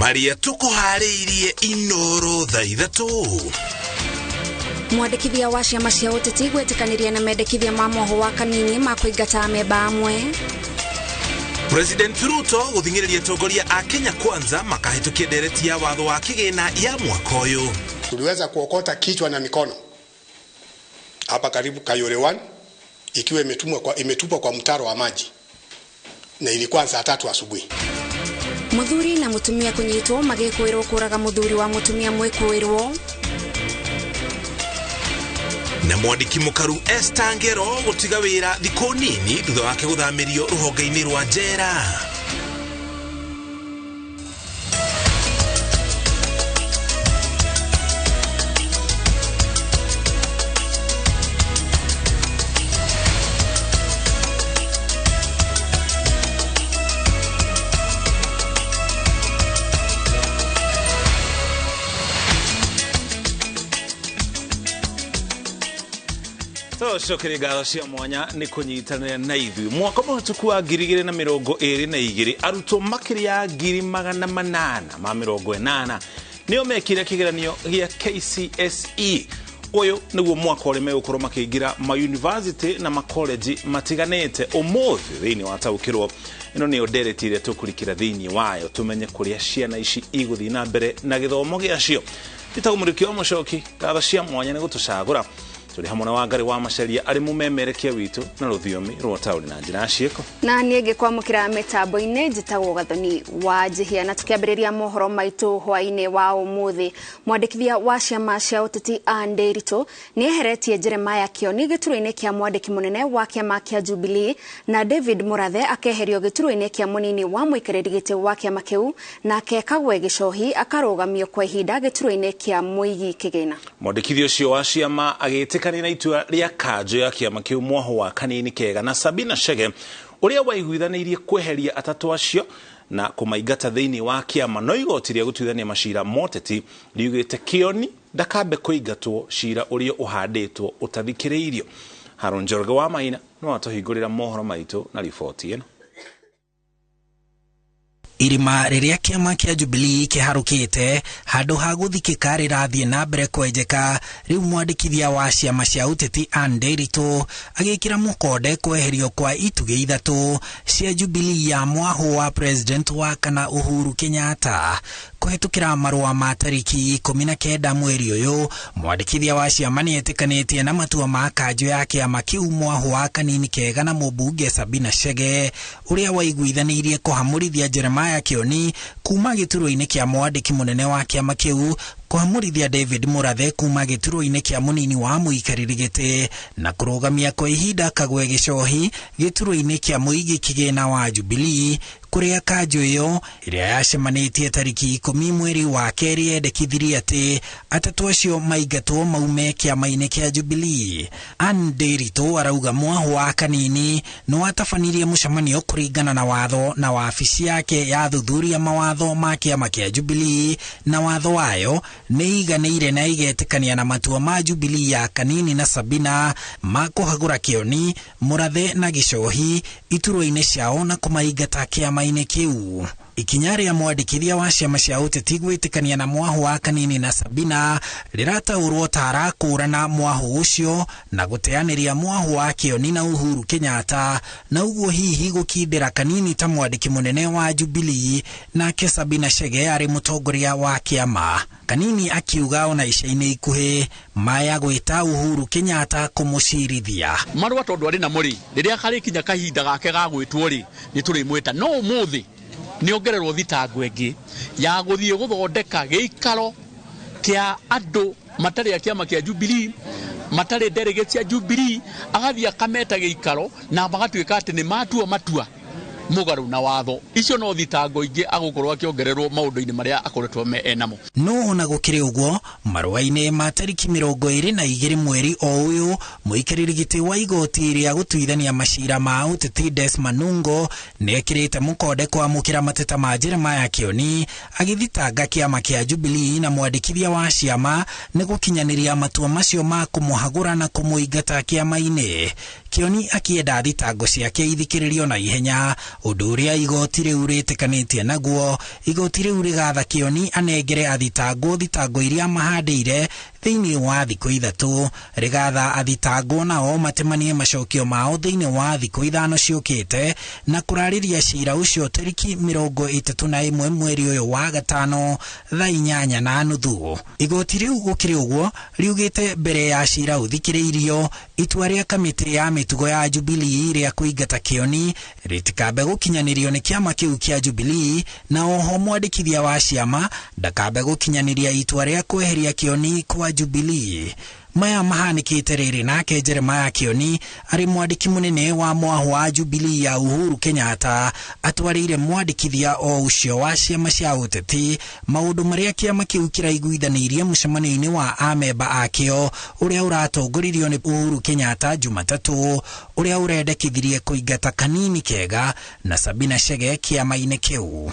Maria tukuhariirie Inooro thaa ithatu. Mwandikithia wa ciama cia uteti gwetikaniria na mendekithia ma moho wa kanini ma kuingata ameba amwe. President Ruto guthingiriria tongoria a Kenya Kwanza makahitukia dereti ya watho wa kigina ya mwaka uyu. Tuliweza kuokota kichwa na mikono hapa karibu Kayole 1 ikiwa imetupwa kwa mtaro wa maji na ilikuwa saa 3 asubuhi. Muthuri na mutumia kunyitwo magikuirwo kuraga muthuri wa mutumia mwikuirwo. Na mwandiki mukaru Esther Ngero gutiga wira thikũ nini thutha wake guthamirio ruhonge-ini rwa njera. Shokere ngatho cia mwanya ni kunyitanira na ithui mwaka muhituku wa 2022 arutwo makiria 880 nio mekire kigeranio gia KCSE. Uyu niguo mwaka uri megukorwo makiingira ma university na ma college matiganete umuthi thiini wa taukirwo. Ino ni oderetire tukurikira thiini wayo tumenye kuria ciana ici iguthi na mbere na githomo giacio. Itagumurikio mushoki ngatho cia mwanya ni gutucagura tuli hamwe na Wangari wa Macharia ari mumemerekia witu na ruthiomi rwa tauri na njira cieko na niege kwamukira metambo-ine njitagwo Gathoni wa Jihia na tukiambiriria mohoro maitu hwaine wa umuthi. Mwandikithia wa ciama cia uteti Anderito ni eheretie Jeremiah Kioni gituro-ine kia mwandiki munene wa kiama kia Jubilee na David Murathe akeherio gituro-ine kia munini wa muikariri giti wa kiama kiu na Kagwe Gicohi akarugamio kwa ihinda gituro-ine kia muigi kigina. Mwandikithia ucio wa ciama agite na itua ria kanjo ya kiama kiu mwaho wa kanini kega na Sabina Chege uria waiguithanirie kweheria atatu acio na kumaingata thiini wa kiama no igoti ria gutuithania macira moteti riugite Kioni ndakambe kuingatwo cira uria uhanditwo utathikiriirio. Haron Njoroge wa Maina no atohingurira mohoro maitu na ripoti ino. Irima riria kiama kia Jubilee kiharukite handu ha guthikika rirathie na mbere kwenjeka riu mwandikithia wa ciama cia uteti Anderito agikira mukonde kweherio kwa ituge ithatu cia Jubilee ya mwaho wa president wa kana Uhuru Kenyatta. Kuhetukira marua ma tariki 19 mweri uyu mwandikithia wa ciama ni etikanitie na matua ma kanjo ya kiama kiu mwaho wa kanini kega na mubunge Sabina Chege uria waiguithanirie kuhamurithia Jeremiah Kioni kuma gituro-ine kia mwandiki munene wa kiama kiu kuhamurithia David Murathe kuma gituro-ine kia munini wa muikariri giti na kurugamia kwa ihinda Kagwe Gicohi gituro-ine kia muigi kigina wa Jubilee kuria kanjo iyo iria yacemanitie tariki 10 mweri wa keri endekithirie ati atatu acio maingatwo maume kiama-ine kia Jubilee. Anderito arauga mwaho wa kanini no atabanirie mucemanio kuringana na watho na wabici yake ya thuthuria mawatho ma kiama kia Jubilee na watho wayo ni iganĩire na igetikania na matua ma Jubilee ya kanini na Sabina ma kuhagura Kioni, Murathe na Gicohi ituro-ine ciao na kumaingata kiama-ine kiu. Ikinya ria mwandikithia wa ciama cia uteti gwitikania na mwaho wa kanini na Sabina rirataurwo tara kurana mwaho ucio na guteaniria mwaho wa Kioni na Uhuru Kenyatta na uguo hihi gukindira kanini ta mwandiki munene wa Jubilee na Sabina Chege ari mutongoria wa kiama. Kanini akiuga ona ica-ini ikuhi maya gwita Uhuru Kenyatta kumucirithia marua tondu ari na muri riria kari kinya kahinda gake ga gwitwo ri ni turi mwita no umuthi ni ongererwo thitango ingi ya guthie guthondeka giikaro kia andu matari ya kiama kia Jubilee matari delegates ya Jubilee agathia kameta giikaro na bagatuika ati ni matua mugaru na watho icio no thitango ingi agukorwo akiongererwo maundu-ini maria akoretwo enamo. No ona gukiri uguo marua-ini ma tariki 22 mweri o uyu muikariri giti wa igoti ria gutuithania macira ma uteti Desmond Nungo nekirite mukonde kwamukira mateta ma Jeremiah Kioni agithitanga kiama kia Jubilee na mwandikithia wa ciama ni gukinyaniria matua macio ma kumuhagura na kumuingata kiama-ini. Kioni akienda thitango ciake ithikiririo na ihenya undu uria igoti riu ritikanĩtie naguo. Igoti riu rigatha Kioni anengere athitangwo thitango iria mahandĩire thĩinĩ wa thikũ ithatũ. Rigatha athitangwo nao matemanie macokio mao thĩinĩ wa thikũ ithano ciũkĩte na kũrarĩria cira ũcio tariki 31 mweri ũyũ wa gatano thaa 8:30. Igoti riu gũkĩrĩ ũguo riugĩte mbere ya cira ũthikĩrĩirio, itua rĩa kamĩtĩ ya mĩtugo ya Jubilee rĩa kũingata Kioni rĩtikambe gũkinyanĩrio nĩ kĩama kĩu kĩa Jubilee, na oho mwandĩkithia wa ciama ndakambe gũkinyanĩria itua rĩa kweheria Kioni kwa Jubilee. Maya mahanĩkĩte rĩrĩ nake Jeremiah Kioni arĩ mwandĩki mũnene wa mwaho wa Jubilee ya Uhuru Kenyatta atwarĩire mwandĩkithia o ũcio wa ciama cia ũteti maũndũ marĩa kĩama kĩu kĩraiguithanĩirie mũcemanio-inĩ wa amemba akĩo ũrĩa ũratongoririo nĩ Uhuru Kenyatta Jumatatũ, ũrĩa ũrendekithirie kũingata Kanini Kega na Sabina Chege kĩama-inĩ kĩu.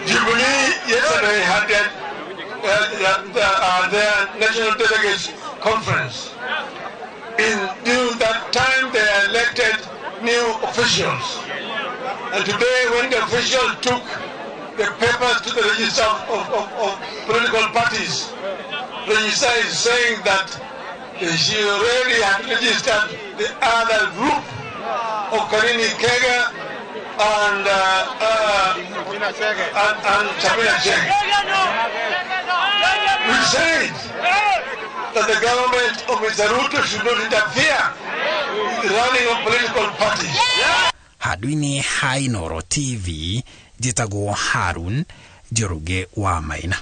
Jubilee yesterday had their national delegates conference. During that time they elected new officials. And today when the officials took the papers to the register of political parties, the register is saying that she already had registered the other group of Kanini Kega and Sabina Chege. We said that the government of Mr. Ruto should not interfere in the running of political parties. Handũ-inĩ ha Inooro TV, njĩtagwo Harun Njoroge wa Maina.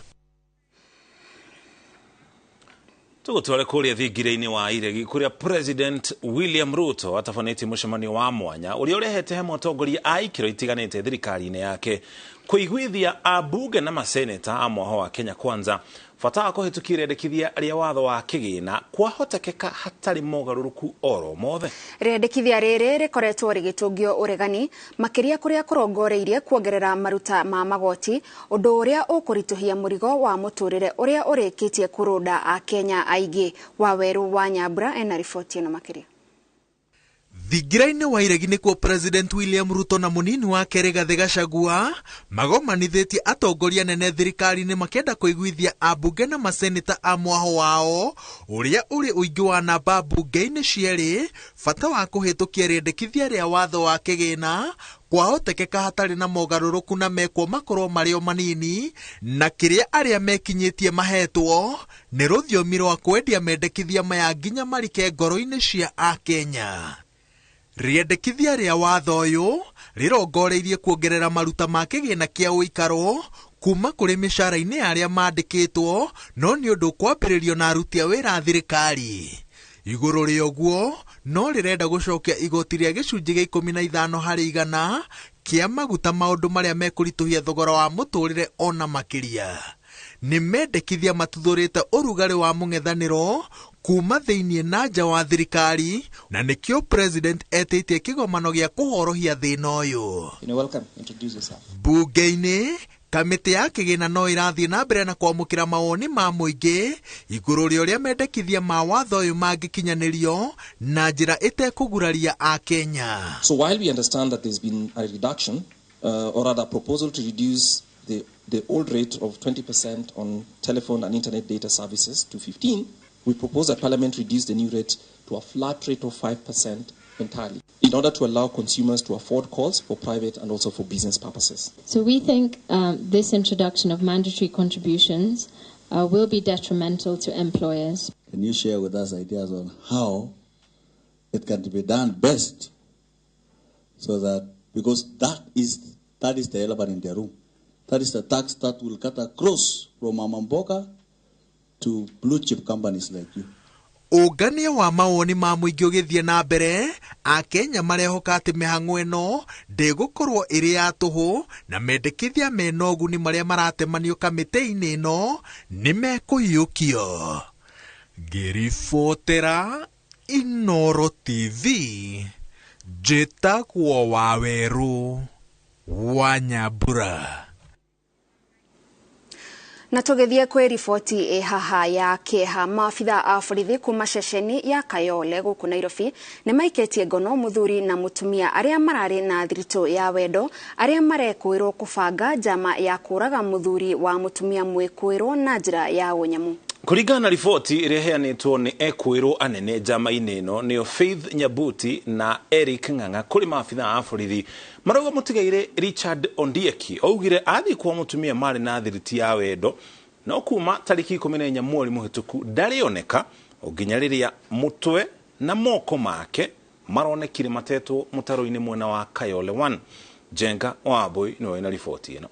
Tugutware kuria thigire-inĩ wa iregi kuria President William Ruto atafanĩtie mũcemanio wa mwanya ũrĩa ũrehete hamwe atongoria a ikĩro itiganĩte thirikari-inĩ yake kũiguithia abunge na maseneta a mwaho wa Kenya Kwanza bata wa kũhĩtũkia rĩendekithia rĩa watho wa kĩgĩna kwahotekeka hatarĩ mogarũrũku oro mothe. Rĩendekithia rĩrĩ rĩkoretwo rĩgĩtũngio ũregani makĩria kũrĩa kũrongoreirie kuongerera maruta ma magoti, ũndũ ũrĩa ũkũritũhia mũrigo wa mũtũrĩre ũrĩa ũrĩkĩtie kũrũnda a Kenya aingĩ. Waweru wa Nyambura ena riboti ĩno makĩria. Thigiraine wa iregi nĩkuo President William Ruto na munini wake Rigathi Gachagua magomanithĩtie atongoria nene thirikari-inĩ makĩenda kũiguithia abunge na maseneta a mwaho wao ũrĩa ũrĩ ũingĩ wa namba bunge-inĩ cierĩ bata wa kũhĩtũkia rĩendekithia rĩa watho wa kĩgĩna kwahotekeka hatarĩ na mogarũrũku na mekwo makorwo marĩ o manini, na kĩrĩa arĩa mekinyĩtie mahetwo nĩ rũthiomi rwa kwendia mendekithia maya nginya marike ngoro-inĩ cia a Kenya. Rĩendekithia rĩa watho ũyũ rĩrongoreirie kuongerera maruta ma kĩgĩna kĩa ũikaro kuma kũrĩ mĩcara-inĩ arĩa mandĩkĩtwo no nĩ ũndũ kwambĩrĩrio na aruti a wĩra thirikari. Igũrũ rĩa ũguo no rĩrenda gũcokia igoti rĩa gĩcunjĩ gĩa 15 harĩ 100 kĩa maguta, maũndũ marĩa mekũritũhia thogora wa mũtũrĩre ona makĩria. Nĩ mendekithia matuthũrĩte ũrugarĩ wa mũng'ethanĩro kuma thĩinĩ na nja wa thirikari, na nĩkĩo President etĩtie kĩgomano gĩa kũhorohia thĩna ũyũ. Bunge-inĩ kamĩtĩ ya kĩgĩna no ĩrathiĩ na mbere na kwamũkĩra mawoni ma mũingĩ igũrũ rĩa ũrĩa mendekithia ma watho ũyũ mangĩkinyanĩrio na njĩra ĩtekũguraria a Kenya. So while we understand that there's been a reduction or rather proposal to reduce the old rate of 20% on telephone and internet data services to 15%, we propose that Parliament reduce the new rate to a flat rate of 5% entirely, in order to allow consumers to afford calls for private and also for business purposes. So we think this introduction of mandatory contributions will be detrimental to employers. Can you share with us ideas on how it can be done best, so that, because that is the elephant in the room. That is the tax that will cut across from Mama Mboga to blue chip companies like you. Ũngania wa mawoni ma mũingĩ ũgĩthiĩ na mbere, a Kenya marehoka atĩ mĩhang'o ĩno ndĩgũkorwo ĩrĩ ya tũhũ, na mendekithia mena ũguni marĩa maratemanio kamĩtĩ-inĩ ĩno nĩ mekũhiũkio. Ngĩribotera Inooro TV, njĩtagwo Waweru wa Nyambura. Na tugethie kwe ripoti haha ya keha maafitha a borithi kuma ceceni ya Kayole guku Nairobi ni maiketie ngono muthuri na mutumia aria marari na thirito ya wendo aria marekwirwo kubanga njama ya kuraga muthuri wa mutumia mwekwirwo na njira ya unyamu. Kuringana na riboti iria heanitwo ni ekwirwo anene njama-ini ino nio Faith Nyabuti na Eric Ng'ang'a kuri maafitha a borithi marauga mutigaire Richard Ondieki augire athi kwa mutumia mari na thiriti ya wendo no kuma tariki 14 mweri muhituku ndarioneka uginya riria mutwe na moko make maronekire matetwo mutaro-ini mwena wa Kayole 1. Jenga Waboi no ina riboti ino.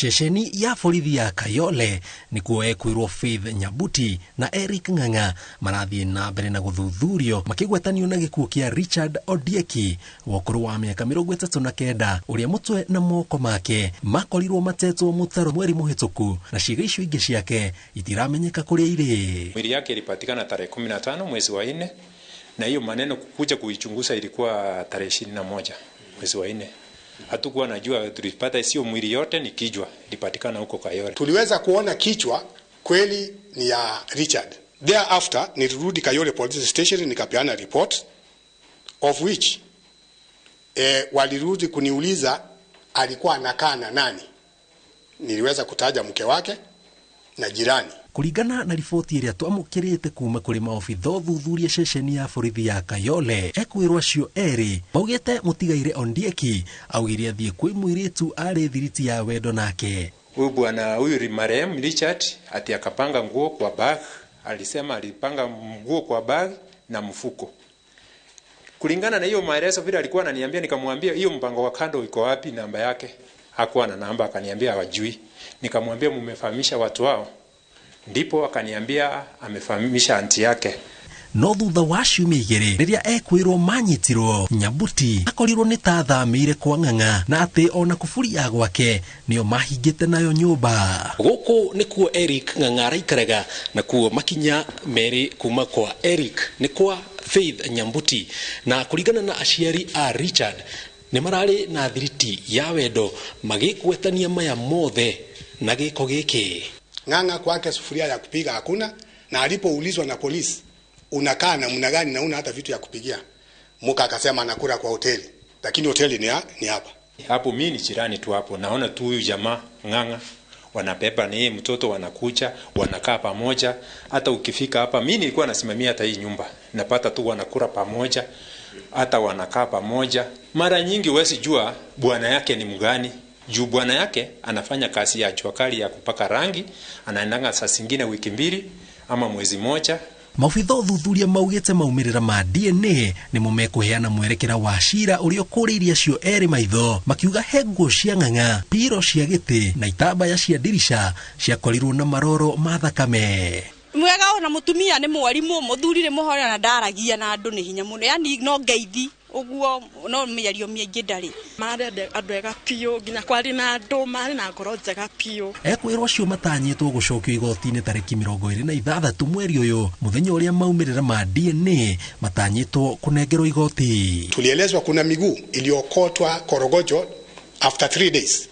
Ceceni ya borithi ya Kayole ni kuekwirwo Faith Nyabuti na Eric Ng'ang'a marathie na mbere na guthuthurio makigwetanio na gikuo kia Richard Ondieki wokuru wa miaka 39 uria mutwe na moko make makorirwo matetwo mutaro mweri muhituku na ciiga icio ingi ciake itiramenyeka kuria iri. Mwili yake ilipatikana tarehe 15 mwezi wa 4 na hiyo maneno kuja kuichunguza ilikuwa tarehe 21 mwezi wa 4. Hatukuwa najua, tulipata sio mwili yote, ni kichwa ilipatikana huko Kayole. Tuliweza kuona kichwa kweli ni ya Richard. Thereafter nilirudi Kayole police station nikapeana report of which walirudi kuniuliza alikuwa anakaa na nani. Niliweza kutaja mke wake na jirani. Kuringana na riboti iria twamukirite kuma kuri maofitha thuthuria ceceni ya borithi ya Kayole ekwirwo acio eri baugite mutigaire Ondieki augire athie kwi mwiritu ari thiriti ya wendo nake. Huyu bwana huyu marehemu Richard ati akapanga nguo kwa bag, alisema alipanga nguo kwa bag na mfuko. Kulingana na hiyo maelezo vile alikuwa ananiambia, nikamwambia hiyo mpango wa kando iko wapi, namba yake hakuwa na namba, akaniambia hawajui. Nikamwambia mumefahamisha watu wao? Ndipo akaniambia amefahamisha anti yake. No thutha wa ciumia igiri riria ekwirwo manyitirwo Nyabuti akorirwo ni ta thamire kwa Ng'ang'a na ati ona kuburi ya gwake nio mahingite nayo nyumba. Guku nikuo Eric Ng'ang'a araikaraga na kuo makinya meri kuma kwa Eric ni kwa Faith Nyabuti na kuringana na aciari a Richard ni marari na thiriti ya wendo magigwetania maya mothe na giko giki. Ng'ang'a kwake sufuria ya kupiga hakuna, na alipoulizwa na polisi unakaa namna gani na una hata vitu ya kupigia, muka akasema anakula kwa hoteli, lakini hoteli ni hapa. Hapo mimi ni jirani tu hapo, naona tu huyu jamaa Ng'ang'a wanapepa ni mtoto wanakucha wanakaa pamoja. Hata ukifika hapa mimi nilikuwa nasimamia hata hii nyumba, napata tu wanakula pamoja, hata wanakaa pamoja. Mara nyingi huwezi jua bwana yake ni mgani. Juu bwana yake anafanya kazi ya jua kali ya kupaka rangi, anaendanga saa zingine wiki 2 ama mwezi moja. Maofitha thuthuria maugite maumirira ma DNA ni mumekuheana mwerekera wa cira urio kuriria acio eri maitho makiuga hengo cia Ng'ang'a, piro cia giti na itambaya cia dirisha ciakorirwo na maroro ma thakame. Mwega ona mutumia ni mwarimu muthurire muhore na ndaragia na andu ni hinya muno, yani no ngeithi uguo no miario miingi ndari marende andu ega pio nginya kwari na andu mari na ngoro njega pio. Ekwirwo acio matanyitwo gucokio igoti-ini tariki 26 mweri uyu muthenya uria maumirira ma DNA matanyitwo kunengerwo igoti. Tulielezwa kuna miguu iliokotwa Korogojo after 3 days.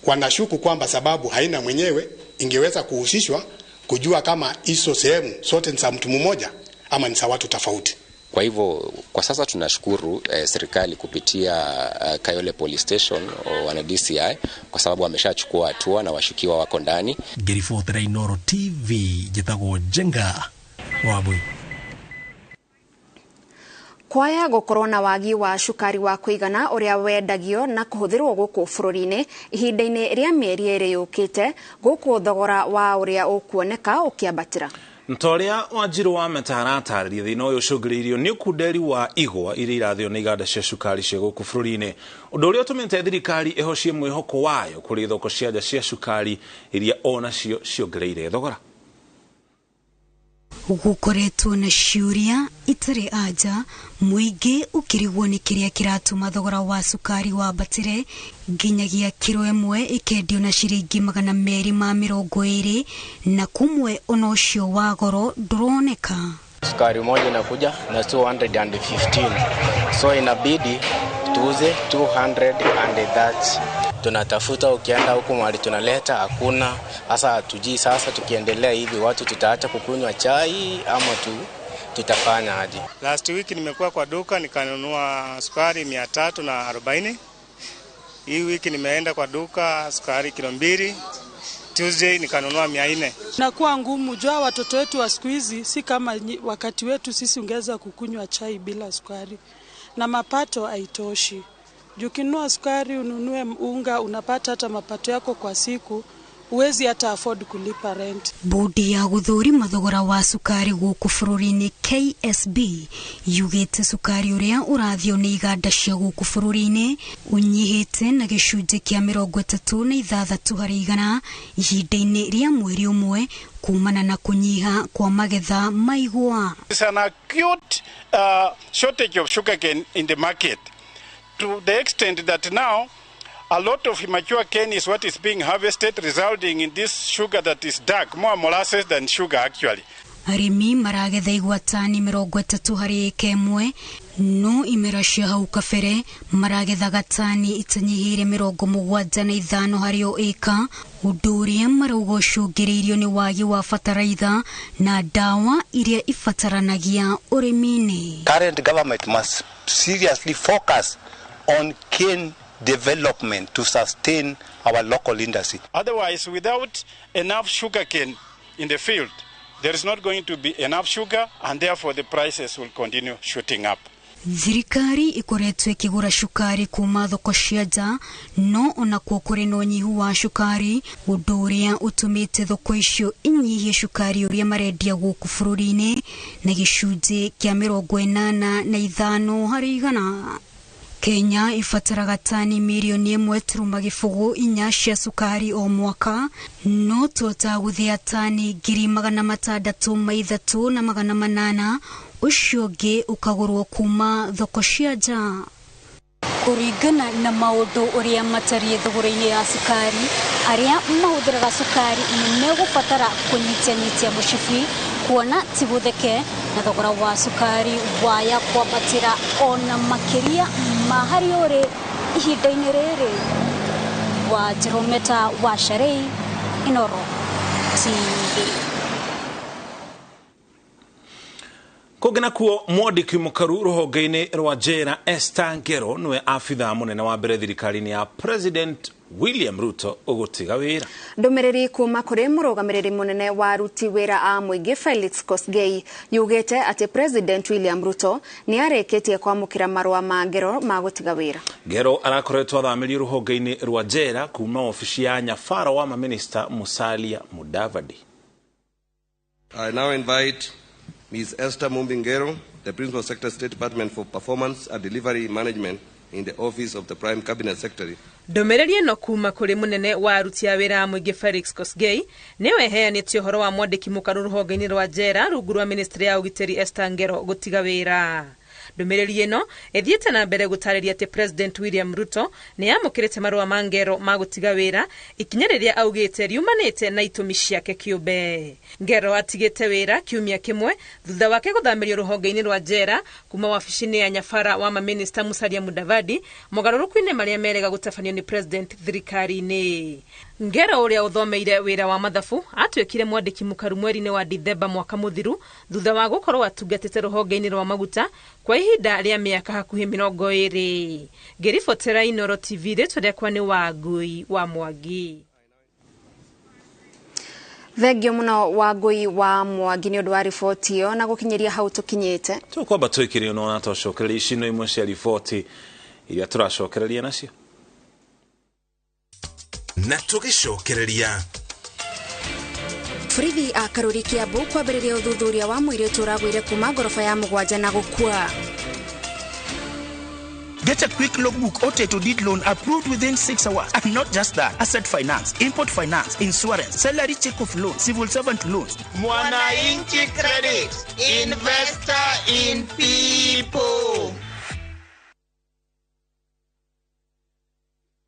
Wanashuku kwamba sababu haina mwenyewe ingeweza kuhusishwa kujua kama hizo sehemu sote ni za mtu mmoja ama ni za watu tofauti. Kwa hivyo kwa sasa tunashukuru serikali kupitia Kayole Police Station wana DCI kwa sababu wameshachukua hatua na washukiwa wako ndani. Ripoti ya Inooro TV jitagwo Jenga Waboi. Kwaya gukorwo na wagi wa cukari wa kuigana uria wendagio na kuhuthirwo guku bururi-ini ihinda-ini ria mieri iri yukite guku thogora wa uria ukuoneka ukiambatira. Ntoria Wanjiru wa metarataririe thina uyu ucungiriirio ni ukunderi wa igwa iria irathio na iganda cia cukari cia guku bururi-ini, undu uria utumite thirikari ihocie mwihoko wayo kuri thoko cia nja cia cukari iria onacio ciongereire thogora. Gukoretwo na ciuria itari aja muingi ukirigwo ni kiria kiratuma thogora wa cukari wambatire nginyagia kiro imwe ikendio na ciringi 220 na kumwe onocio wa goro ndroneka. Sukari moja inakuja na 215, so inabidi tuuze 230. tunatafuta, ukienda huko mahali tunaleta hakuna. Sasa hatujui sasa tukiendelea hivi watu tutaacha kukunywa chai ama tutafanya aje. Last week nimekuwa kwa duka nikanunua sukari 340. Hii wiki nimeenda kwa duka sukari kilo 2. Tuesday nikanunua 400. Nakuwa ngumu jua watoto wetu wa siku hizi si kama wakati wetu sisi ungeweza kukunywa chai bila sukari. Na mapato haitoshi. Ukinunua sukari ununue unga unapata hata mapato yako kwa siku uwezi hata afford kulipa rent. Bodi ya guthurima thogora wa sukari guku bururi-ini KSB yugite sukari uria urathio ni iganda cia guku bururi-ini unyihite na gicunji kia 36 harĩ igana ihinda-ini ria mweri umwe kumana na kunyiha kwa magetha maigwa. There's an acute shortage of sugarcane in the market to the extent that now a lot of immature cane is what is being harvested, resulting in this sugar that is dark, more molasses than sugar actually. Arimi maragetha igwatani 30 harĩ eka ĩmwe no imera cia hau kabere maragetha gatani itanyihire 75 harĩ o eka ũndũ ũrĩa marauga ũcũngĩrĩirio nĩ wagi wa bataraitha na dawa iria ibataranagia ũrĩmi-inĩ. Current government must seriously focus on cane development to sustain our local industry. Otherwise, without enough sugarcane in the field, there is not going to be enough sugar, and therefore the prices will continue shooting up. Thirikari ikoretwo ikigura shukari kuma thoko cia nja no onakuo kuri no nyihu wa shukari undu uria utumite thoko icio inyihie shukari uria marendia guku bururi-ini na gicunji kia 85 harĩ igana. Kenya ifataraga tani milioni 1.4 cia sukari o mwaka no tota guthia tani 603,800 ucio ngi ukagurwo kuma thoko cia nja. Kuringana na maundu uria matarie thogora-ini ya sukari aria mahuthiraga sukari ni megubatara kunyitia mushifi kuona tibutheke na thogora wa sukari waya kwambatira ona makiria mahari ore ihinda-ini riri. Wa Jerometa wa Sharei, Inooro TV. Kogena kuo mwandiki mukaru ruhonge-ini rwa njera Esther Ngero niwe afitha munene wa mbere thirikari-ini ya President William Ruto ugutiga wira. Ndumiriri kuma kuri murugamiriri munene wa ruti wira a muingi Felix Kosgei yugete ati President William Ruto ni areketie kwamukira marua ma Ngero ma gutiga wira. Ngero arakoretwo athamiri ruhonge-ini rwa njera kuma ofisi ya nyafara wa Minister Musalia Mudavadi. I now invite Ms. Esther Ngero, the Principal Secretary State Department for Performance and Delivery Management in the Office of the Prime Cabinet Secretary. Ndomereri no kuma kuri munene wa aruti a wira muingi Felix Kosgei niwe heanite uhoro wa mwandiki mukaru ruhonge-ini rwa njera rungu rwa Ministry ya Ugiteri Esther Ngero gutiga wira. Ndomereri eno ethiete na mbere gutariria ati President William Ruto ni amukirite marua ma Ngero ma gutiga wira ikinyariria augite riumanite na itumi ciake kiumbe. Ngero atigite wira kiumia kimwe thutha wake guthamirio ruhonge-ini rwa njera kuma wabici-ini ya nyafara wa Minister Musalia Mudavadi mugaruruku-ini maria merega gutafanio ni President thirikari-ini. Ngero uria uthomeire wira wa mathabu atwekire mwandiki mukaru mweri-ini wa Dithemba mwaka muthiru thutha wa gukorwo atungatite ruhonge-ini rwa maguta kwa ihinda ria miaka hakuhi 20. Ngiribotera Inooro TV ritwendekwa ni Wangui wa Mwangi. Thengio muno Wangui wa Mwangi ni undu wa riboti iyo na gukinyeria hau tukinyite. Tukwamba twikire no natoshokereria ici no imwe cia riboti iria turacokereria nacio. Na tugicokereria Frithi a Karuri Kiambu kwambĩrĩria ũthuthuria wa mũirĩtu ũragũire kuma ngorofa ya 7 na gũkua. Get a quick logbook or title deed loan approved within 6 hours. And not just that, asset finance, import finance, insurance, salary check of loan, civil servant loans. Mwananchi Credit, investor in people.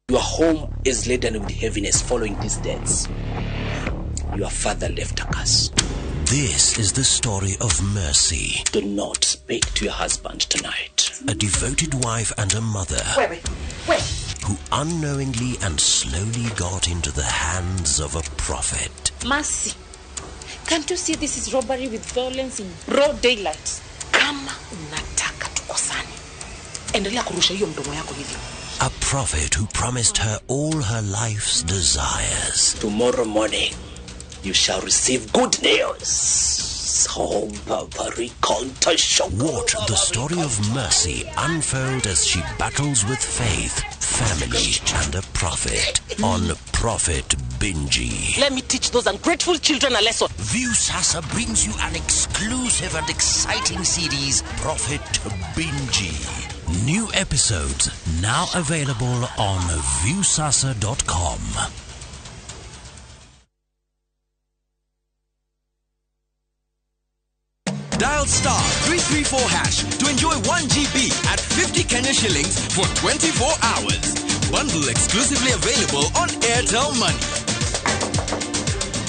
Your home is laden with heaviness following these deaths. Your father left a curse. This is the story of Mercy. Do not speak to your husband tonight. A devoted wife and a mother. Wait. who unknowingly and slowly got into the hands of a prophet. Mercy, can't you see this is robbery with violence in broad daylight? Kama unataka tukosane, endelea kurusha hiyo mdomo yako hivyo. A prophet who promised her all her life's desires. Tomorrow morning, you shall receive good news. Watch the story of Mercy unfold as she battles with faith, family, and a prophet on Prophet Binji. Let me teach those ungrateful children a lesson. Viusasa brings you an exclusive and exciting series, Prophet Binji. New episodes now available on viusasa.com. Dial star 334 hash to enjoy 1 GB at 50 Kenya shillings for 24 hours. Bundle exclusively available on Airtel Money.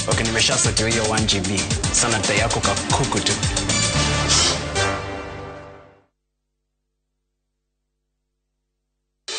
Okay, nimeshasetiwa hiyo 1 GB. Sana data yako kakuku tu.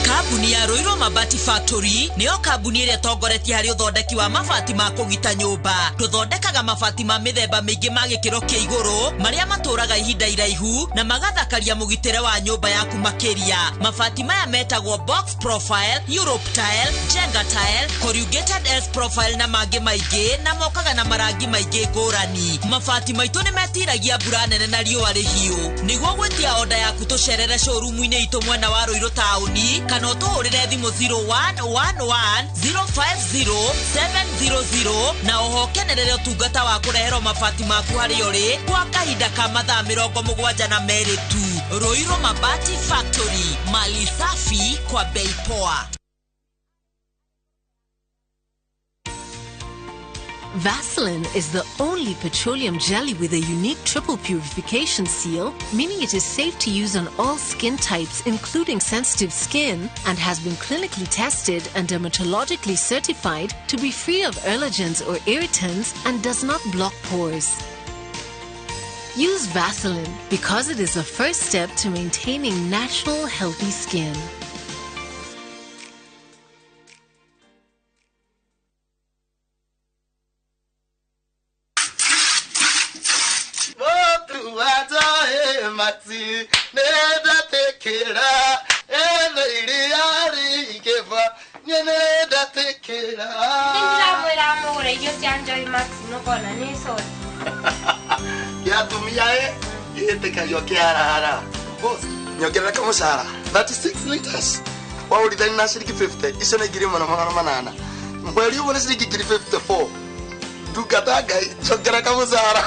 Kabuni ya Roiro Mabati Factory niyo kabuni ĩrĩa tongoretie harĩ ũthondeki wa mabati ma kũgita nyũmba. Tũthondekaga mabati ma mĩthemba mĩingĩ ma gĩkĩro kĩa igũrũ marĩa matũraga ihinda iraihu na magathakaria mũgitĩre wa nyũmba yaku makĩria. Mabati maya metagwo box profile, Europe tile, Jenga tile, corrugated S profile na mangĩ maingĩ na mokaga na marangi maingĩ ngũrani. Mabati maitũ nĩ metiragia mbura nene na riũa rĩhiũ. Nĩguo gwĩtia order yaku tũcerere showroom-inĩ itũ mwena wa Roiro taũni kana ũtũhũrĩre thimũ 0111050700 na oho kenerere ũtungata wa kũreherwo mabati maku harĩ ũrĩ kwa kahinda ka mathaa 72 tu. Roiro Mabati Factory, mali safi kwa bei poa. Vaseline is the only petroleum jelly with a unique triple purification seal, meaning it is safe to use on all skin types, including sensitive skin, and has been clinically tested and dermatologically certified to be free of allergens or irritants and does not block pores. Use Vaseline because it is the first step to maintaining natural, healthy skin. Nyongera kama sara 36 liters wa ulidani na shilingi 50 iso na girima na magana manana mweli ubone shilingi 54 dukataga nyongera kama sara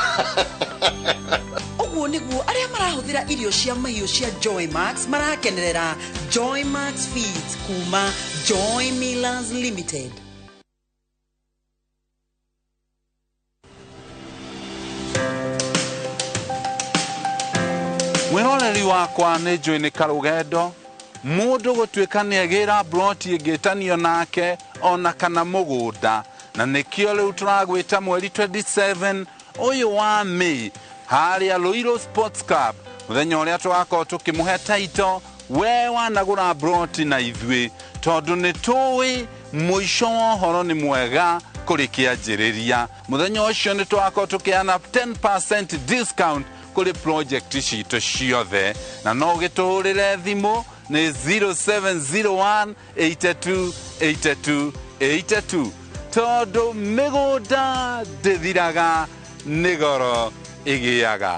Oguo niguo aria marahuthira irio cia mahiũ cia Joy Max marakenerera Joy Max Feeds kuma Joy Millers Limited. Mwiroreri wakwa nĩ njũĩ nĩ karũgendo mũndũ gũtuĩka nĩagĩra broti ĩngĩtanio nake ona kana mũgũnda na nĩkĩo rĩu tũragwĩta mweri 27 ũyũ wa May harĩa Roiro Sports Club mũthenya ũrĩa tũgakorwo tũkĩmũhe taito we wanagũra broti na ithuĩ tondũ nĩ tũĩ mũico wa ũhoro nĩ mwega kũrĩ kĩanjĩrĩria. Mũthenya ũcio nĩ tũgakorwo tũkĩheana 10% discount kuri project citũ ciothe na no gĩtũhũrĩre thimũ nĩ 0701828282 tondũ mĩgũnda ndĩthiraga nĩ goro ĩgĩaga.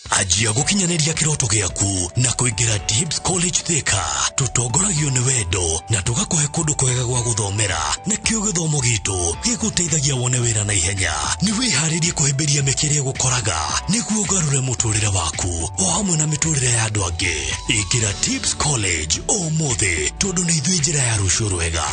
Ajia gukinyanĩria kĩroto gĩaku na kũingĩra Dibs College Thika tutongoragio nĩ wendo na tũgakũhe kũndũ kwega gwa gũthomera nakĩo gĩthomo gitũ gĩgũteithagia wone wĩra na ihenya. Nĩ wĩharĩrie kũhĩmbĩria mĩkĩre gũkoraga nĩguo ũgarũre mũtũrĩre waku o hamwe na mĩtũrĩre ya andũ angĩ. Ingĩra Dibs College ũmũthĩ tondũ nĩ ithuĩ njĩra ya rũciũ rwega.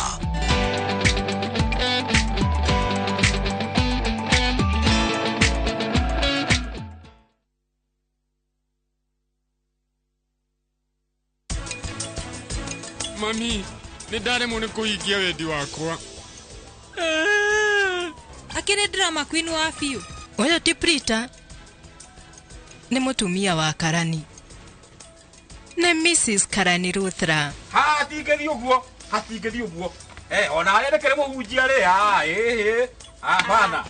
Mami, ni ndare mune kuikia wendi wakwa. Akire drama queen wa fiu. Oyo ti Prita. Ni mutumia wa Karani. nĩ Mrs. Karani Ruthra. Hatingĩthiĩ ũguo. Ona arekere mũhunjia rĩ, hapana.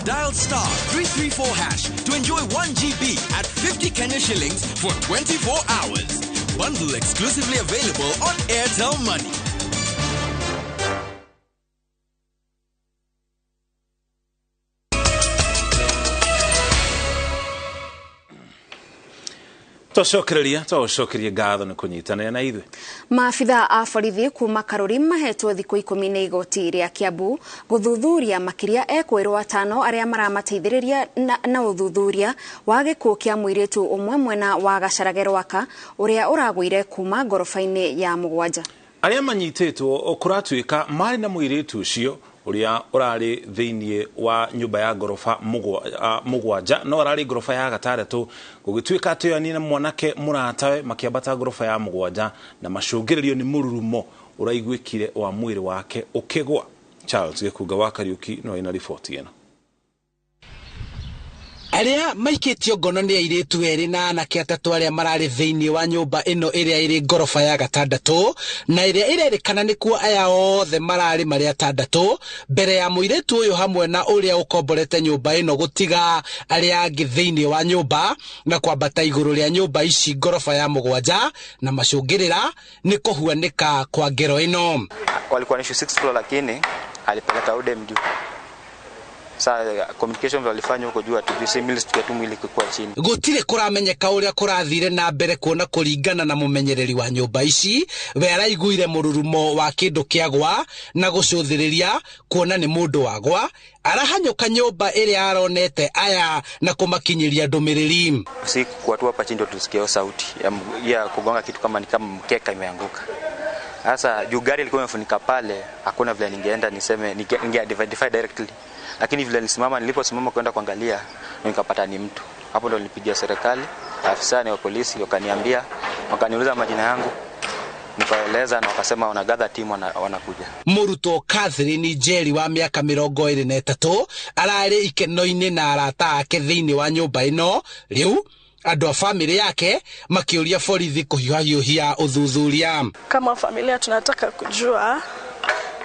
Dial star 334 hash to enjoy 1 GB at 50 Kenya shillings for 24 hours. Bundle exclusively available on Airtel Money. Tũcokereria ngatho nĩ kũnyitanĩra na ithuĩ. Maabitha a borithi kuma Karuri mahetwo thikũ 10 nĩ igoti rĩa Kiambu gũthuthuria makĩria ekwĩrwo atano arĩa maramateithĩrĩria na ũthuthuria wa gĩkuũ kĩa mũirĩtu ũmwe mwena wa Gacarage Rwaka ũrĩa ũragũire kuma ngoroba-inĩ ya Mũgwanja. Arĩa manyitĩtwo kũratuĩka marĩ na mũirĩtu ũcio uria urari thĩinĩ wa nyũmba ya ngorofa Mũgwanja no arari ngorofa ya gataratu gũgĩtuĩka atĩ na mwanake mũratawe makĩambata ngorofa ya Mũgwanja na macũngĩrĩrio nĩ mũrurumo ũraiguĩkire wa mwĩrĩ wake ũkĩgwa. Charles Gĩkunga wa Kariuki no ina riboti ĩno. Arĩa maikĩtio ngono nĩ airĩtu erĩ na anake atatũ arĩa mararĩ thĩinĩ wa nyũmba ĩno ĩrĩa ĩrĩ ngorofa ya gatandatũ na ĩrĩa ĩrerĩkana nĩkuo aya othe mararĩ marĩ atandatũ mbere ya mũirĩtu ũyũ hamwe na ũrĩa ũkomborete nyũmba ĩno gũtiga arĩa angĩ thĩinĩ wa nyũmba na kwambata igũrũ rĩa nyũmba ici ngorofa ya Mũgwanja na macũngĩrĩra nĩ kũhuanĩka kwa ngero ĩno. Walikuwa nishu 6th floor lakini alipeleka udem juu. Sa communication walifanya huko juu atujue mili tu mwili kwa chini. Gutire kuramenyeka uria kurathire na mbere kuona kuringana na mumenyereri wa nyumba ici we araiguire mururumo wa kindu kiagwa na gucuthiriria kuona ni mundu wagwa arahanyuka nyumba iria aronete aya na kumakinyiria ndumiriri. Usiku watu hapa chini ndo tusikia sauti ya kugonga kitu kama ni kama mkeka imeanguka. Sasa juu gari ilikuwa imefunika pale hakuna vile ningeenda niseme ninge identify directly. Lakini vile niliposimama kwenda kuangalia nikapata ni mtu. Hapo ndo nilipigia serikali, afisa wa polisi wakaniambia, wakaniuliza majina yangu. Nikaeleza na wakasema wanagather team wanakuja. Muruto Catherine Njeri wa miaka 23 ararĩ ikeno-inĩ na arata ake thĩinĩ wa nyũmba ĩno. Rĩu andũ a family yake makĩũria borithi kũhiũhia ũthuthuria. Kama familia tunataka kujua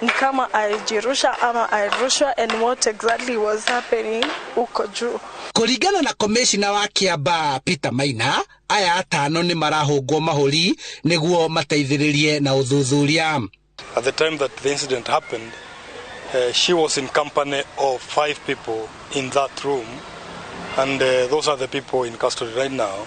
ni kama alijirusha ama alirushwa and what exactly was happening uko juu. Kũringana na commissioner wa Kiamba Peter Maina, aya atano ni marahũngwo mahũri nĩguo mateithĩrĩrie na ũthuthuria. At the time that the incident happened, she was in company of 5 people in that room, and those are the people in custody right now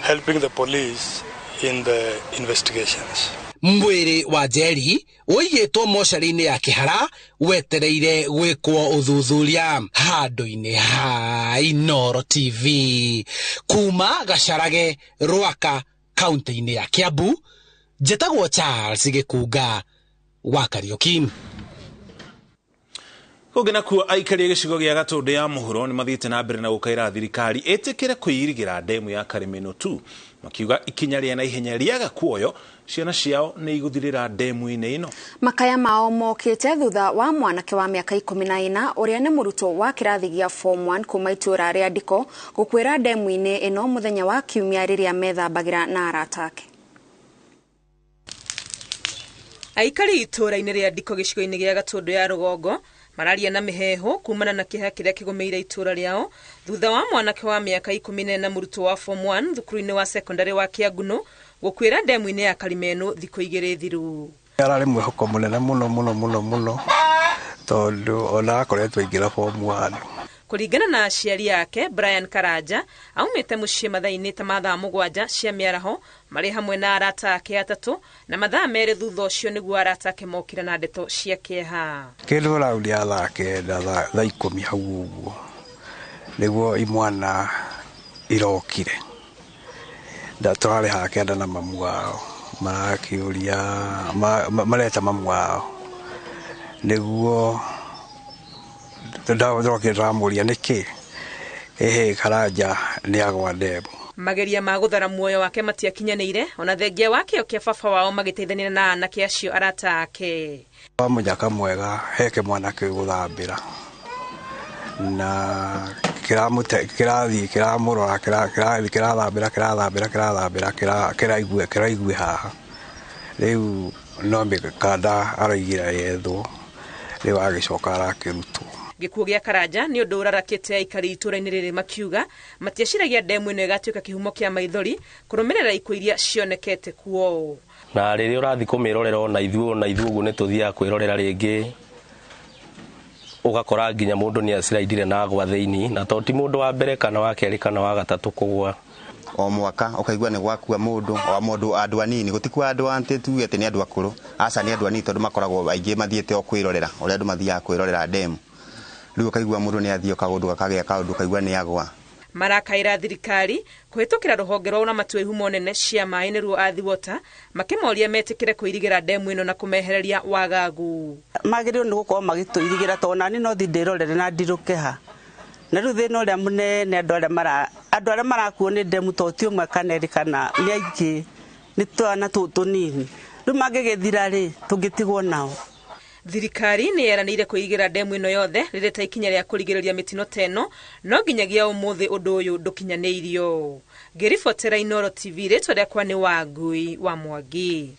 helping the police in the investigations. Mwĩrĩ wa Njeri ũigĩtwo mocarĩ-inĩ ya Kĩhara wetereire gwĩkwo ũthuthuria handũ-inĩ ha Inooro TV kuma Gacarage Rwaka kaunti-inĩ ya Kiambu. Njĩtagwo Charles Gĩkunga wa Kariuki. Kũngĩ kuo aikari gĩcigo gĩa Gatũndũ ya mũhuro nĩ mathiĩte na mbere na gũkaĩra thirikari ĩtĩkĩre kwĩirigĩra ndemu ya Karimeno 2 makiuga ikinya rĩa na ihenya rĩaga kuoyo ciana ciao nĩ igũthirĩra ndemu-inĩ ĩno. Makaya mao mokĩte thutha wa mwanake wa mĩaka 14 ũrĩa nĩ mũrutwo wa kĩrathi gĩa form 1 kuma itũra rĩa Ndiko gũkwĩra ndemu-inĩ ĩno mũthenya wa Kiumia rĩrĩa methambagĩra na arata ake. Aikari itũra-inĩ rĩa Ndiko gĩcigo-inĩ gĩa Gatũndũ ya rũgongo mararia na miheho kumana na kĩeha kĩrĩa kĩgũmĩire itũra rĩao thutha wa mwanake wa mĩaka 14 mũrutwo wa form 1 thukuru-inĩ wa secondary wa Kĩanguno gũkwĩra ndemu-inĩ ya Karimeno thikũ 2 thiru. Ararĩ mwĩhoko mũnene mũno tondũ ona akoretwo aingĩra form 1. Kũringana na aciari yake Brian Karanja aumĩte mũciĩ mathaa-inĩ ta mathaa 7 cia mĩaraho marĩ hamwe na arata ake atatũ na mathaa 2 thutha ũcio nĩguo arata ake mokire na ndeto cia kĩeha. Kĩndũ raundi ya thaa 10 hau ũguo nĩguo imwana irokire ndatwarĩ hake na mamu wao marakĩũria mareta mamu wao nĩguo ndamũria nĩkĩ Karanja nĩagwa ndemu. Mageria ma gũthara muoyo wake matiakinyanĩire ona thengia wake kĩa baba wao magĩteithania na anake acio arata ake. Mũnyaka mwega heke mwanake gũthambĩra na kirathi kiramurora kirathambira kiraigue haha riu no mbikanda araigira yethwo riu agicoka arakirutwo. Gikuo gĩa Karanja nĩ ũndũ ũrarakĩte aikari itũra-inĩ rĩrĩ makiuga matiaciragia ndemu ĩno ĩgatuĩka kĩhumo kĩa maithori kũrũmĩrĩra ikuũ iria cionekete kuo. Na rĩrĩa ũrathi kũmĩrorera ona ithuĩ ũguo nĩ tũthiaga kwĩrorera rĩngĩ ugakora nginya mũndũ nĩ aciraidire na agwa thĩinĩ na to ti mũndũ wa mbere kana wa kerĩ kana wa gatatũ kũgwa. O mwaka ukaigua nĩ gwakua mũndũ andũ anini gũtikua andũ ante tu ete nĩ andũ akũrũ aca nĩ andũ anini tondũ makoragwo aingĩ mathiĩte o kwĩrorera ũrĩa andũ mathiaga kwĩrorera ndemu. Rĩu ukaigua mũndũ nĩ athiĩ kaũndũ gakagĩa kaũndũ ukaigua nĩ agwa. Marakaĩra thirikari kũhĩtũkĩra rũhonge rwa ũramati wa ihumo nene cia maĩ nĩruo Athi Water makĩmoria metĩkĩre kũirigĩra ndemu ĩno na kũmehereria wagagu. Magĩrĩirwo nĩ gũkorwo magĩtũirigĩra tondũ nani no thi ndĩrorere na ndirũke ha. Na rĩu thĩna ũrĩa mũnene andũ arĩa marakuo nĩ ndemu to ti ũmwe kana erĩ kana nĩ aingĩ nĩ twana tũnini. Rĩu mangĩgĩthira rĩ tũngĩtigwo nao. Thirikari nĩ yeranĩire kũirigĩra ndemu ĩno yothe rĩrĩa ta ikinya rĩa kũrigĩrĩria mĩtino teno no nginyagia ũmũthĩ ũndũ ũyũ ndũkinyanĩirio. Ngĩribotera Inooro TV rĩtwa rĩakwa nĩ Wangui wa Mwangi.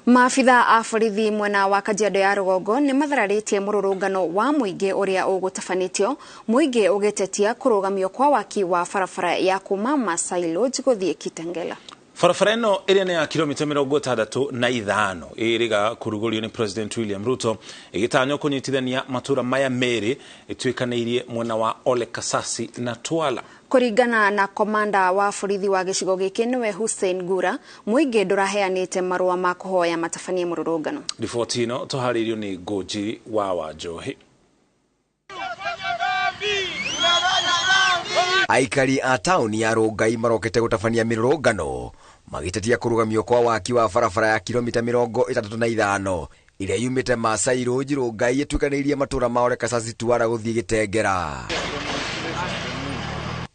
Maabitha a borithi mwena wa Kajiado ya Rũgongo nĩ mathararĩtie mũrũrũngano wa mũingĩ ũrĩa ũgũtabanĩtio mũingĩ ũgĩtetia kũrũgamio kwa waki wa barabara ya kuma Masai Lodge gũthiĩ Kitengela. Barabara ĩno ĩrĩa nĩ ya kilomita 65 ĩrĩga kũrugũrio nĩ President William Ruto ĩgĩtanywo kũnyitithania matũra maya merĩ ĩtuĩkanĩirie mwena wa Ole Kasasi na Twala. Kũringana na komanda wa borithi wa gĩcigo gĩkĩ nĩwe Hussein Gura, mũingĩ ndũraheanĩte marũa ma kũhoya matabanie mũrũrũngano. Riboti ĩno tũharĩirio nĩ Ngũnjiri wa Njohi. Aikari a tauni ya Rongai marokete gũtabania mĩrũrũngano magĩtetia kũrũgamio kwa waki wa barabara ya kilomita 35 ĩrĩa yumĩte Masai Lodge Rongai ĩtuĩkanĩirie matũra ma Ole Kasasi Twala gũthiĩ Gĩtengera.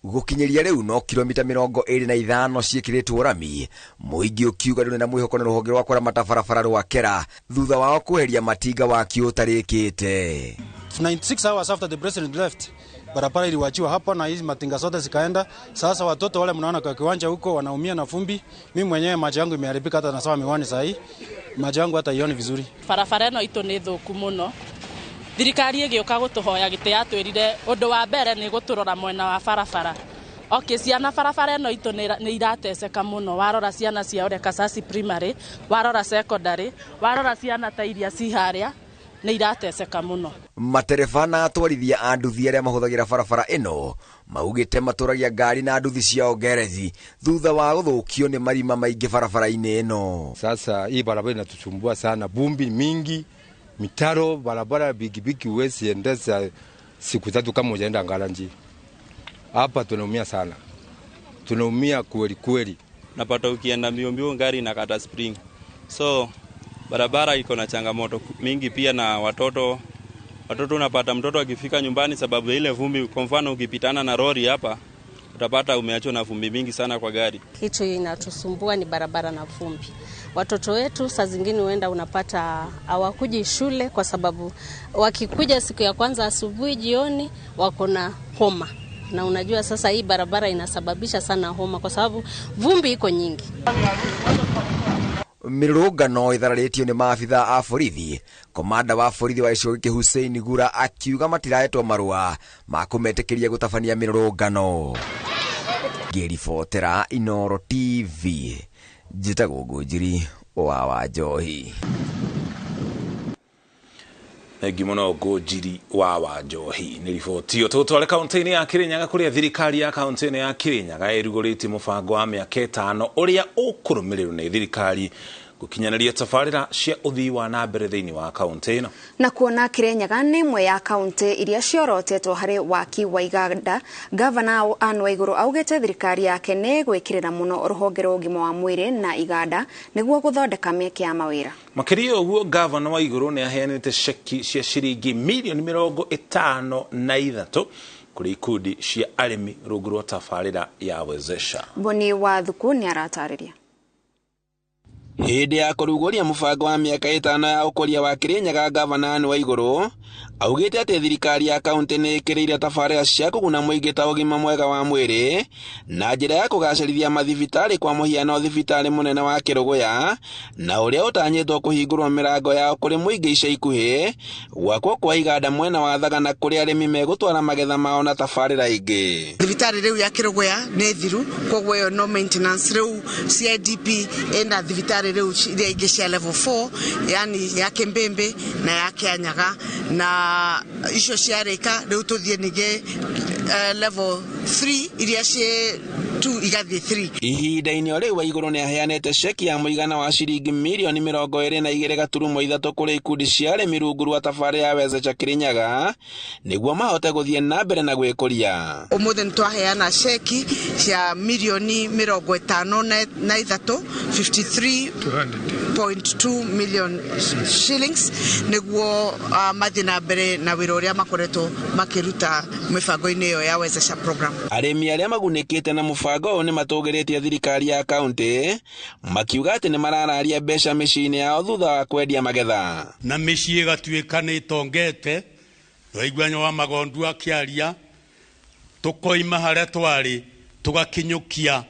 Gũkinyĩria rĩu no kilomita 25 ciĩkĩrĩtwo rami, mũingĩ ũkiuga ndũrĩ na mwĩhoko na rũhonge rwa kũramata barabara rwa Kera thutha wao kweheria matinga waki ũtarĩkĩte. 96 hours after the president left, barabara iliwachiwa hapa na hizi matinga zote zikaenda. Sasa watoto wale mnaona kwa kiwanja huko wanaumia na vumbi. Mimi mwenyewe macho yangu imeharibika hata nasawa miwani sasa hii. Macho yangu hata ioni vizuri. Barabara ĩno itũ nĩ thũku mũno. Thirikari ĩgĩũka gũtũhoya gĩtĩ yatwĩrire ũndũ wa mbere nĩ gũtũrora mwena wa barabara. Okay, ciana barabara ĩno itũ nĩ irateseka mũno. Warora ciana cia Ole Kasasi primary, warora secondary, warora ciana ta iria ci harĩa nĩ irateseka mũno. Matereba na atwarithia a nduthi arĩa mahũthagĩra barabara ĩno maugĩte matũragia ngari na nduthi ciao gereji thutha wa gũthũkio nĩ marima maingĩ barabara-inĩ ĩno. Sasa hii barabara inatusumbua sana, vumbi mingi, mitaro, barabara bigibigi huwezi endesha siku tatu kama hujaenda Ngalanji. Hapa tunaumia sana. Tunaumia kweli kweli. Napata ukienda mbio ngari inakata spring. So barabara iko na changamoto mingi pia na watoto unapata mtoto akifika nyumbani sababu ile vumbi. Kwa mfano ukipitana na lori hapa utapata umeachwa na vumbi mingi sana kwa gari. Kitu inatusumbua ni barabara na vumbi. Watoto wetu saa zingine huenda unapata hawakuji shule kwa sababu wakikuja siku ya kwanza asubuhi jioni wako na homa. Na unajua sasa hii barabara inasababisha sana homa kwa sababu vumbi iko nyingi. Mĩrũrũngano ĩthararĩtio nĩ maabitha a borithi. Komanda wa borithi wa gĩcigo gĩkĩ Hussein Gura akiuga matirahetwo marũa ma kũmetĩkĩria gũtabania mĩrũrũngano. Ngĩribotera Inooro TV, njĩtagwo Ngũnjiri wa Njohi. Gimono Ngũnjiri wa Njohi nĩ riboti ĩyo tũtware kaunti-inĩ ya Kirinyaga kũrĩa thirikari ya kaunti-inĩ ya Kirinyaga ĩrugũrĩtie mũbango wa mĩaka 5 ũrĩa ũkũrũmĩrĩrwo nĩ thirikari gũkinyanĩria tabarĩra cia ũthii wa na mbere thĩinĩ wa kaunti ĩno. Na kuona Kirinyaga nĩ ĩmwe ya kaunti iria ciorotetwo harĩ waki wa iganda, Gavana Anne Waigũrũ augĩte thirikari yake nĩ gwĩkĩrĩra mũno rũhonge rwa ũgima wa mwĩrĩ na iganda nĩguo gũthondeka mĩeke ya mawĩra. Makĩria ũguo, Gavana Waigũrũ nĩ aheanĩte ceki cia ciringi milioni 53 kũrĩ ikundi cia arĩmi rungu rwa tabarĩra ya Wezesha. Boni wa Thuku nĩ aratarĩria. Hĩndĩ ya kũrugũria mũbango wa mĩaka 5 ya ũkũria wa Kirinyaga, gavana wa igũrũ augĩte atĩ thirikari ya kaunti nĩ ĩkĩrĩire tabarĩra cia kũguna mũingĩ ta ũgima mwega wa mwĩrĩ na njĩra ya kũgacĩrithia mathibitarĩ, kwa mũhiano thibitarĩ mũnene wa Kĩrũgũya na ũrĩa ũtanyĩtwo kũhingũrwo mĩrango yao kũrĩ mũingĩ ica ikuhĩ, gwakwo kwa iganda mwena wa Thagana kũrĩ arĩmi megũtwara magetha mao na tabarĩra ingĩ. Thibitarĩ rĩu ya Kĩrũgũya nĩ thiru, koguo yo no maintenance. Rĩu CIDP enda thibitarĩ rĩu iria ingĩ cia level 4, yani ya Kĩmbĩmbĩ na ya Kirinyaga, na icio ciarĩka rĩu tũthiĩ ningĩ level 3 iria ciĩ 2 igathiĩ 3. Ihinda-inĩ o rĩu wa igũrũ nĩ aheanĩte ceki ya mũigana wa ciringi mirioni 22.3 kũrĩ ikundi cia arĩmi rungu rwa tabarĩra ya Wezecha Kirinyaga nĩguo mahote gũthiĩ na mbere na gwĩkũria. Ũmũthĩ nĩ twaheana ceki cia mirioni 53 53.2 million shillings nĩguo mathiĩ na mbere na wĩra ũrĩa makoretwo makĩruta mĩbango-inĩ ĩyo ya Wezecha program. Arĩmi arĩa magunĩkĩte na mũbango ũyũ nĩ matũgĩrĩtie thirikari ya kaunti makiuga atĩ nĩ marararia mbeca mĩciĩ-inĩ yao thutha wa kwendia magetha. Na mĩciĩ ĩgatuĩka nĩ ĩtongete, twaigua wa magondu akĩaria, tũkoima harĩa twarĩ tũgakinyũkia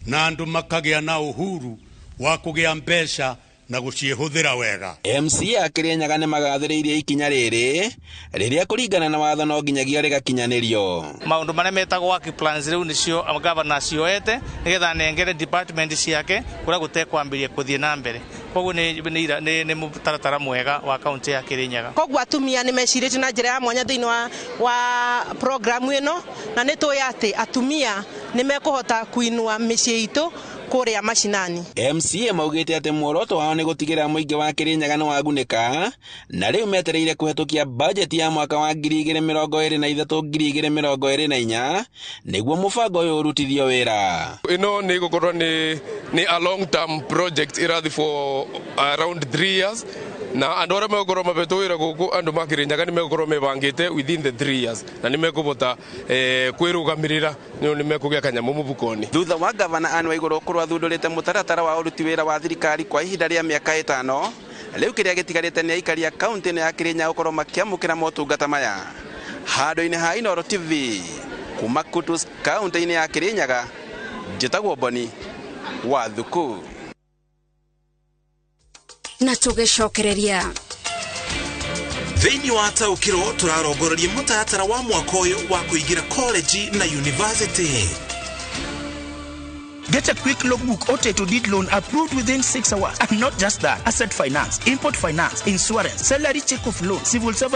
na andũ makagĩa na uhuru wa kũgĩa mbeca na gũciĩhũthĩra wega. MCA ya Kirinyaga nĩ magathĩrĩirie ikinya rĩrĩa kũringana na watho no nginyagia rĩgakinyanĩrio. Maũndũ marĩa metagwo work plans rĩu nĩcio governor cioete nĩgetha nengere department ciake kũrĩa gũtekwambĩrĩria gũthiĩ na mbere. Koguo nĩ mũtaratara mwega wa kaunti ya Kirinyaga. Koguo atumia nĩ mecirĩtie na njĩra ya mwanya thĩinĩ wa programu ĩno, na nĩ tũĩ atĩ atumia nĩ mekũhota kuinua mĩciĩ itũ kũrĩa mashinani. MCA maugĩte atĩ muoroto wao nĩ gũtigĩrĩra mũingĩ wa Kirinyaga nĩ wagunĩka, na rĩu metereire kũhetũkia bajeti ya mwaka wa 2023-2024 nĩguo mũbango ũyũ ũrutithio wĩra. Ĩno nĩ gũkorwo nĩ a long term project irathi for around 3 years, na andũ arĩa megũkorwo mabetwo wĩra gũkũ andũ ma Kirinyaga nĩ megũkorwo mebangĩte within the 3 years, na nĩ mekũbota kwĩrũgamĩrĩra, nĩ mekũgĩa kanyamũ mũbukoni. Thutha wa gavana Anne Waigũrũ gũkorwo athundũrĩte mũtaratara wa ũruti wĩra wa thirikari kwa ihinda rĩa mĩaka 5, rĩu kĩrĩa gĩtigarĩte nĩ aikari a kaunti ya Kirinyaga gũkorwo makĩamũkĩra motungata maya. Handũ-inĩ ha Inooro TV kuma Kutus kaunti-inĩ ya Kirinyaga, njĩtagwo Boni wa Thuku. Na tũgĩcokereria thĩinĩ wa taũkĩro tũrarongoreria mũtaratara wa mwaka ũyũ wa kũingĩra college na university. Get a quick logbook or to deed loan approved within 6 hours. And not just that, asset finance, import finance, insurance, salary check of loan, civil servant